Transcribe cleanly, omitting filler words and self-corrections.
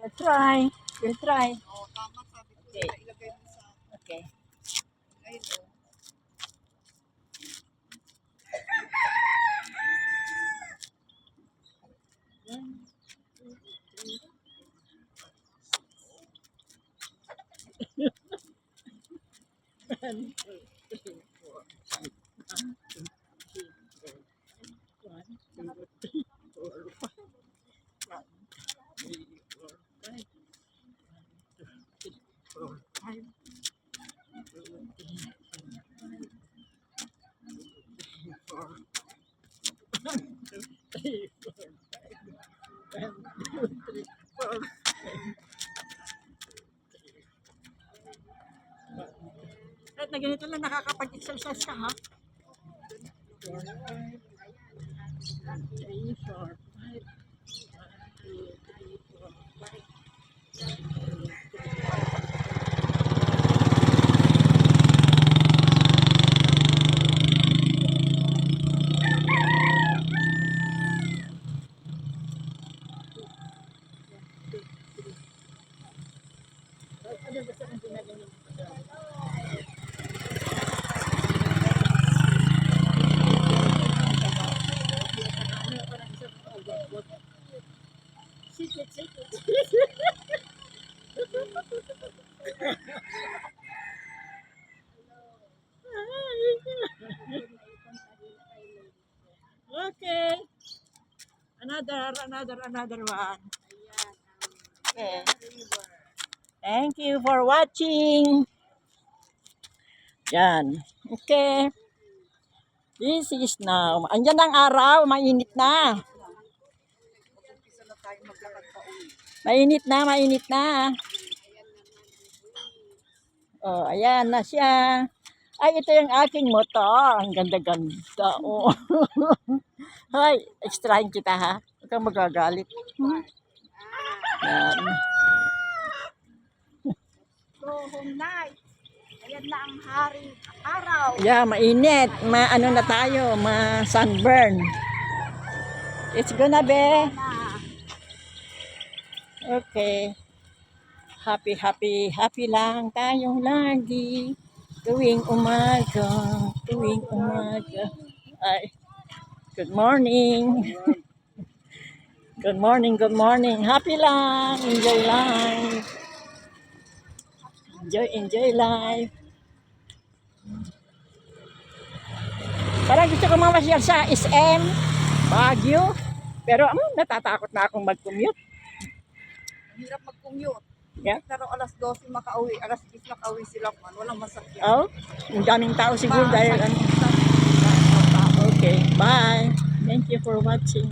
I'll try. We'll try. Oo, tama sabi ko. Okay. Ilagay mo sa... Okay. Ayun, oh. Kahit na ganito lang nakakapag-exercise ka, ha? 3, 4, 5. Okay. Another one. Okay. Thank you for watching. Yan. Okay. This is now. Andyan ang araw. Mainit na. Umpisa na tayo maglakad pa uwi. Mainit na. Oh, ayan na siya. Ay, ito yung aking motor. Ang ganda-ganda. Oh. Hoy, extrahin kita, ha? Huwag kang magagalit. Yan. So, home night. Ayan na ang araw. Yeah, mainit. Ano na tayo, sunburn. It's gonna be. Okay. Happy lang tayong lagi. Tuwing umaga. Ay, good morning. Good morning. Happy lang. Enjoy life. Enjoy life. Parang gusto ko mamasyal sa SM, Baguio. Pero natatakot na akong mag-commute. Hirap mag-commute. Yeah. Pero alas 12 makauwi, alas 10 makauwi sila man. Walang masakyan. Oh, ang daming tao siguro dahil Okay, bye. Thank you for watching.